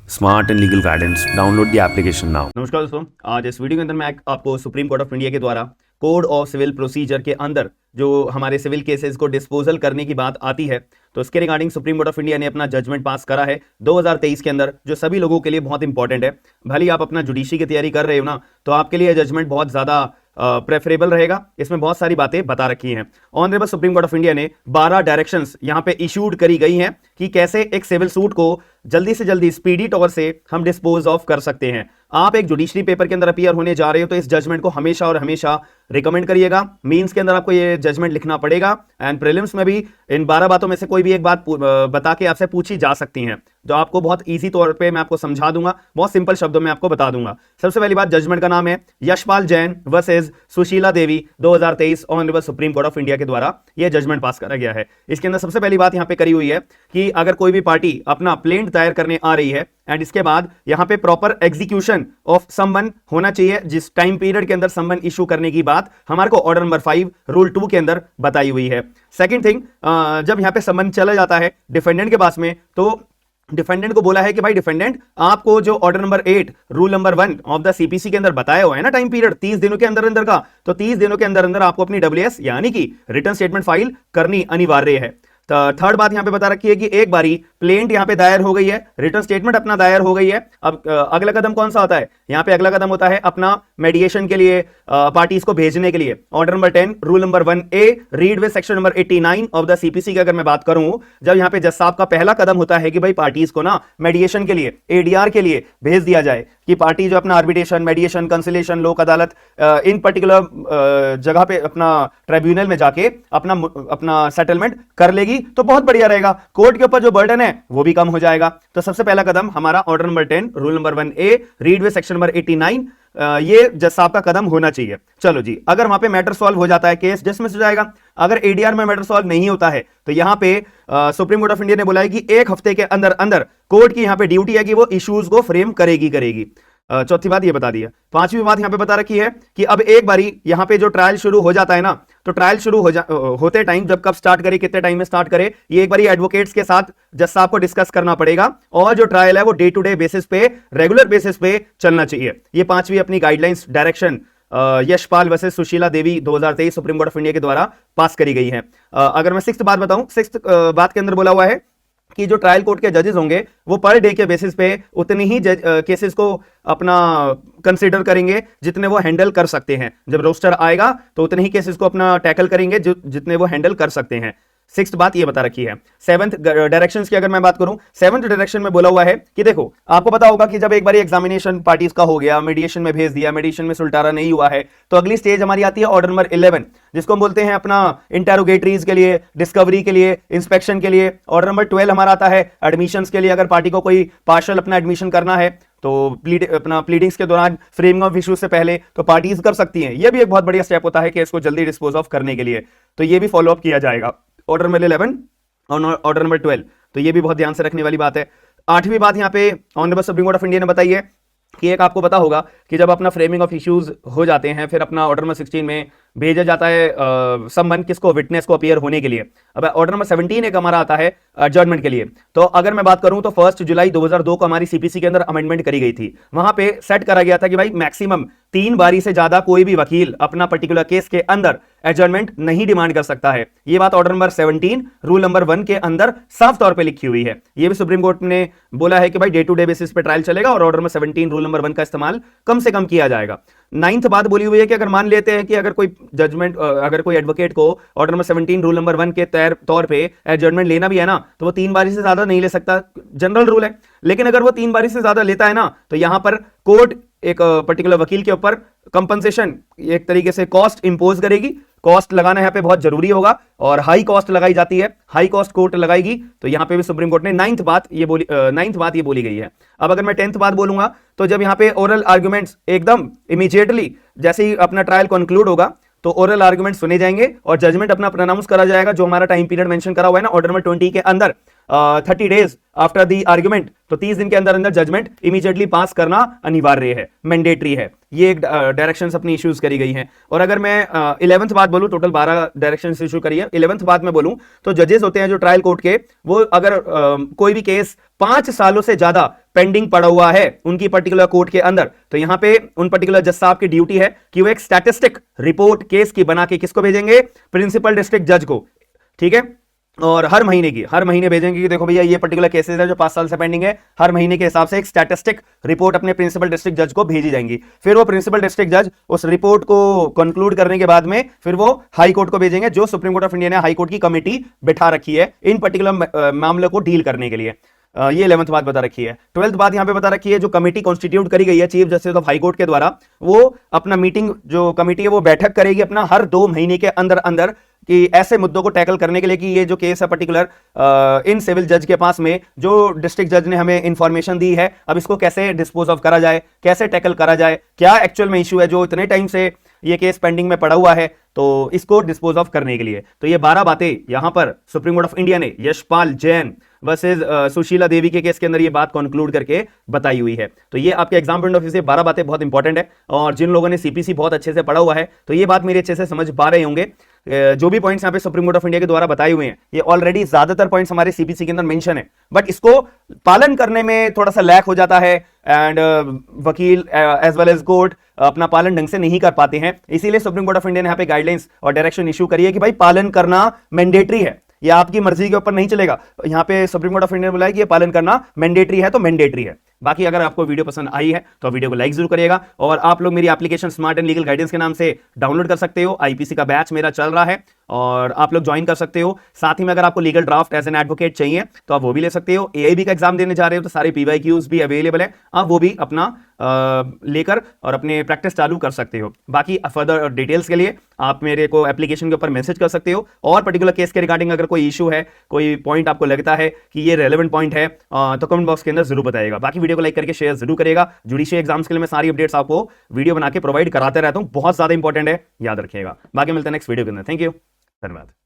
Smart and legal guidance. Download the application now. नमस्कार दोस्तों, आज इस वीडियो के अंदर मैं आपको सुप्रीम कोर्ट ऑफ इंडिया के द्वारा कोड ऑफ सिविल प्रोसीजर के अंदर जो हमारे सिविल केसेस को डिस्पोजल करने की बात आती है, तो इसके regarding supreme court of India ने अपना जजमेंट पास करा है 2023 के अंदर, जो सभी लोगों के लिए बहुत इंपॉर्टेंट है। भले ही आप अपना जुडिशरी की तैयारी कर रहे हो ना, तो आपके लिए जजमेंट बहुत ज्यादा प्रेफरेबल रहेगा। इसमें बहुत सारी बातें बता रखी हैं। Honourable supreme court of India ने 12 डायरेक्शंस यहां पे इशूड करी गई हैं कि कैसे एक सिविल सूट को जल्दी से जल्दी स्पीडी तौर से हम डिस्पोज ऑफ कर सकते हैं। आप एक जुडिशरी पेपर के अंदर अपीयर होने जा रहे हो तो इस जजमेंट को हमेशा और हमेशा रिकमेंड करिएगा। मींस के अंदर आपको ये जजमेंट लिखना पड़ेगा एंड प्रीलिम्स में भी इन 12 बातों में से कोई भी एक बात बता के आपसे पूछी जा सकती हैं, जो आपको बहुत इजी तौर पे मैं आपको समझा दूंगा, बहुत सिंपल शब्दों में आपको बता दूंगा। सबसे पहली बात, जजमेंट का नाम है Yashpal Jain versus Sushila Devi 2023 honourable supreme court of India के द्वारा यह जजमेंट पास करा गया है। इसके अंदर सबसे पहली बात यहां पे करी हुई है कि अगर कोई भी पार्टी अपना प्लेंट दायर करने आ रही है एंड इसके बाद यहां पे प्रॉपर एग्जीक्यूशन ऑफ समवन होना चाहिए, जिस टाइम पीरियड के अंदर समवन इशू करने की बात हमारे को ऑर्डर नंबर 5 रूल 2 के अंदर बताई हुई है। सेकंड थिंग, जब यहां पे समवन चला जाता है डिफेंडेंट के पास में, तो डिफेंडेंट को बोला है कि भाई डिफेंडेंट, आपको जो order number 8 rule number 1 of the CPC के अंदर बताया हुआ है ना टाइम पीरियड 30 दिनों के अंदर अंदर का, तो 30 दिनों के अंदर अंदर आपको अपनी डब्ल्यूएस यानी कि रिटर्न स्टेटमेंट फाइल करनी अनिवार्य है। थर्ड बात यहां पे बता रखी है कि एक बारी प्लेंट यहां पे दायर हो गई है, रिटर्न स्टेटमेंट अपना दायर हो गई है, अब अगला कदम कौन सा होता है? यहां पे अगला कदम होता है अपना मेडिएशन के लिए पार्टीज को भेजने के लिए। Order number 10 rule number 1A read with section number 89 of the CPC की अगर मैं बात करूं, जब यहां पे जज साहब का पहला कदम होता है कि भाई पार्टीज को ना मेडिएशन के लिए, एडीआर के लिए भेज दिया जाए, कि पार्टी जो अपना आर्बिट्रेशन, मेडिएशन, कंसिलेशन, लोक अदालत इन पर्टिकुलर जगह पे अपना ट्रिब्यूनल में जाके अपना सेटलमेंट कर लेगी, तो बहुत बढ़िया रहेगा। कोर्ट के ऊपर जो बर्डन है वो भी कम हो जाएगा। तो सबसे पहला कदम हमारा order number 10 rule number 1A read with section number 89, ये जज साहब का कदम होना चाहिए। चलो जी, अगर वहां पे मैटर सॉल्व हो जाता है, केस डिसमिस हो जाएगा। अगर एडीआर में मैटर सॉल्व नहीं होता है, तो यहां पे सुप्रीम कोर्ट ऑफ इंडिया ने बोला है कि एक हफ्ते के अंदर अंदर कोर्ट की यहां पे ड्यूटी है कि वो इश्यूज को फ्रेम करेगी। चौथी बात ये बता दी है। पांचवी बात यहां पे बता रखी है कि अब एक बारी यहां पे जो ट्रायल शुरू हो जाता है ना, तो ट्रायल शुरू होते टाइम जब कब स्टार्ट करे, कितने टाइम में स्टार्ट करे, ये एक बारी एडवोकेट्स के साथ जज साहब को डिस्कस करना पड़ेगा, और जो ट्रायल है वो डे टू डे बेसिस पे, रेगुलर बेसिस पे चलना चाहिए। ये पांचवी अपनी guidelines direction Yashpal versus Sushila Devi 2023 supreme court of India के द्वारा पास करी गई है। अगर मैं सिक्स्थ बात बताऊं, सिक्स्थ बात के अंदर बोला हुआ है कि जो ट्रायल कोर्ट के जजेस होंगे वो पर डे के बेसिस पे उतनी ही केसेस को अपना कंसीडर करेंगे जितने वो हैंडल कर सकते हैं। जब रोस्टर आएगा तो उतने ही केसेस को अपना टैकल करेंगे जितने वो हैंडल कर सकते हैं। सिक्स्थ बात ये बता रखी है। सेवंथ डायरेक्शंस की अगर मैं बात करूं, सेवंथ डायरेक्शन में बोला हुआ है कि देखो, आपको पता होगा कि जब एक बार एग्जामिनेशन पार्टीज का हो गया, मीडिएशन में भेज दिया, मीडिएशन में सुलटारा नहीं हुआ है, तो अगली स्टेज हमारी आती है ऑर्डर नंबर 11, जिसको हम बोलते हैं अपना इंटेरोगेटरीज के लिए, डिस्कवरी के लिए, इंस्पेक्शन के लिए। ऑर्डर नंबर 12 हमारा आता है एडमिशंस के लिए। अगर पार्टी को कोई पार्शल अपना एडमिशन करना है तो अपना प्लीडिंग्स के दौरान, फ्रेमिंग ऑफ इश्यूज से पहले तो पार्टीज कर सकती हैं। यह भी एक बहुत बढ़िया स्टेप होता है कि इसको जल्दी डिस्पोज ऑफ करने के लिए, तो ये भी फॉलो अप किया जाएगा। ऑर्डर नंबर 11 और ऑर्डर नंबर 12, तो ये भी बहुत ध्यान से रखने वाली बात है। आठवीं बात यहाँ पे honourable supreme court of India ने बताई है कि एक आपको पता होगा कि जब अपना फ्रेमिंग ऑफ इश्यूज हो जाते हैं, फिर अपना ऑर्डर नंबर 16 में भेजा जाता है समवन किसको, विटनेस को अपीयर होने के लिए। अब ऑर्डर नंबर 17 एक हमारा आता है एडजर्नमेंट के लिए। तो अगर मैं बात करूं तो 1 जुलाई 2002 को हमारी सीपीसी के अंदर अमेंडमेंट करी गई थी। वहां पे सेट करा गया था कि भाई मैक्सिमम 3 बारी से ज्यादा कोई भी वकील अपना पर्टिकुलर केस के अंदर एडजर्नमेंट नहीं डिमांड कर सकता है। ये बात ऑर्डर नंबर 17 रूल नंबर 1 के अंदर साफ तौर पे लिखी हुई है। ये भी सुप्रीम कोर्ट ने बोला है कि भाई डे टू डे बेसिस पे ट्रायल चलेगा और ऑर्डर नंबर 17 रूल नंबर 1 का इस्तेमाल कम से कम किया जाएगा। 9th बात बोली हुई है कि अगर मान लेते हैं कि अगर कोई जजमेंट, अगर कोई एडवोकेट को ऑर्डर नंबर 17 रूल नंबर 1 के तौर पे एडजर्नमेंट लेना भी है ना, तो वो 3 बारी से ज्यादा नहीं ले सकता, जनरल रूल है। लेकिन अगर वो 3 बारी से ज्यादा लेता है ना, तो यहां पर कोर्ट एक पर्टिकुलर वकील के ऊपर कंपनसेशन, एक तरीके से कॉस्ट इंपोज करेगी। कॉस्ट लगाना यहाँ पे बहुत जरूरी होगा और हाई कॉस्ट लगाई जाती है, हाई कॉस्ट कोर्ट लगाएगी। तो यहां पे भी सुप्रीम कोर्ट ने 9th बात ये बोली गई है। अब अगर मैं 10th बात बोलूंगा, तो जब यहां पे ओरल आर्गुमेंट्स एकदम इमीडिएटली जैसे ही अपना ट्रायल कंक्लूड होगा, तो ओरल आर्गुमेंट सुने जाएंगे और जजमेंट अपना प्रोनाउंस करा जाएगा, जो हमारा टाइम पीरियड मेंशन करा हुआ है ना ऑर्डर नंबर 20 के अंदर। 30 डेज आफ्टर द आर्ग्यूमेंट, तो 30 दिन के अंदर अंदर जजमेंट इमीडिएटली पास करना अनिवार्य है, मैंडेटरी है। ये एक डायरेक्शंस अपनी इश्यूज करी गई हैं। और अगर मैं 11th बात बोलूं, टोटल 12 डायरेक्शंस इशू करी है। 11th बात में बोलूं तो जजेस होते हैं जो ट्रायल कोर्ट के, वो अगर कोई भी केस 5 सालों से ज्यादा पेंडिंग पड़ा हुआ है उनकी पर्टिकुलर कोर्ट के अंदर, तो यहां पे उन पर्टिकुलर जज साहब की ड्यूटी है कि वो एक स्टैटिस्टिक रिपोर्ट केस की बना के किसको भेजेंगे, प्रिंसिपल डिस्ट्रिक्ट जज को, ठीक है। और हर महीने भेजेंगे कि देखो भैया ये पर्टिकुलर केसेस है जो 5 साल से पेंडिंग है। हर महीने के हिसाब से एक स्टैटिस्टिक रिपोर्ट अपने प्रिंसिपल डिस्ट्रिक्ट जज को भेजी जाएंगी। फिर वो प्रिंसिपल डिस्ट्रिक्ट जज उस रिपोर्ट को कंक्लूड करने के बाद में फिर वो हाई कोर्ट को भेजेंगे, जो सुप्रीम कोर्ट ऑफ इंडिया ने हाई कोर्ट की कमेटी बिठा रखी है इन पर्टिकुलर मामलों को डील करने के लिए। ये 11th बात बता रखी है। 12th बात यहां पे बता रखी है, जो कमेटी कॉन्स्टिट्यूट करी गई है chief justice of high court के द्वारा, वो अपना मीटिंग, जो कमेटी है वो बैठक करेगी अपना हर 2 महीने के अंदर अंदर, कि ऐसे मुद्दों को टैकल करने के लिए कि ये जो केस है पर्टिकुलर इन सिविल जज के पास में जो डिस्ट्रिक्ट जज ने हमें इंफॉर्मेशन दी है, अब इसको कैसे डिस्पोज ऑफ करा जाए, कैसे टैकल करा जाए, क्या एक्चुअल में इशू है जो इतने टाइम से ये केस पेंडिंग में पड़ा हुआ है, तो इसको डिस्पोज ऑफ करने के लिए। तो ये 12 बातें यहां पर सुप्रीम कोर्ट ऑफ इंडिया ने यशपाल जैन वर्सेस सुशीला देवी के केस के अंदर ये बात कंक्लूड करके बताई हुई है। तो ये आपके एग्जाम पॉइंट ऑफ व्यू से 12 बातें बहुत इंपॉर्टेंट है, और जिन लोगों ने सीपीसी बहुत अच्छे से पढ़ा हुआ है तो ये बात मेरे अच्छे से समझ पा रहे होंगे। जो भी पॉइंट्स यहाँ पे सुप्रीम कोर्ट ऑफ इंडिया के द्वारा बताए हुए हैं, ये ऑलरेडी ज्यादातर पॉइंट्स हमारे सीपीसी के अंदर मेंशन है, बट इसको पालन करने में थोड़ा सा लैक हो जाता है, एंड वकील एज वेल एज कोर्ट अपना पालन ढंग से नहीं कर पाते हैं। इसीलिए सुप्रीम कोर्ट ऑफ इंडिया ने यहाँ पे गाइडलाइंस और डायरेक्शन इशू करी है कि भाई पालन करना मैंडेटरी है, ये आपकी मर्जी के ऊपर नहीं चलेगा। यहाँ पे सुप्रीम कोर्ट ऑफ इंडिया ने बोला है कि ये पालन करना मैंडेटरी है, तो मैंडेटरी है। बाकी अगर आपको वीडियो पसंद आई है तो वीडियो को लाइक जरूर करिएगा, और आप लोग मेरी application smart and legal guidance के नाम से डाउनलोड कर सकते हो। आईपीसी का बैच मेरा चल रहा है और आप लोग ज्वाइन कर सकते हो। साथ ही में अगर आपको legal draft as an advocate चाहिए तो आप वो भी ले सकते हो। एआईबी का एग्जाम देने जा रहे हो तो सारे पीवाईक्यूज भी अवेलेबल है, आप वो भी अपना लेकर और अपने प्रैक्टिस चालू कर सकते हो। बाकी फर्दर डिटेल्स के लिए आप मेरे को एप्लीकेशन के ऊपर मैसेज कर सकते हो, और पर्टिकुलर केस के रिगार्डिंग अगर कोई इशू है, कोई पॉइंट आपको लगता है कि ये रेलेवेंट पॉइंट है, तो कमेंट बॉक्स के अंदर जरूर बताइएगा। बाकी वीडियो को लाइक करके शेयर जरूर करिएगा। जुडिशियल एग्जाम्स के लिए मैं सारी अपडेट्स आपको वीडियो बना के प्रोवाइड कराते रहता हूं, बहुत ज्यादा इंपॉर्टेंट है, याद रखिएगा। बाकी मिलते हैं नेक्स्ट वीडियो के अंदर। थैंक यू, धन्यवाद।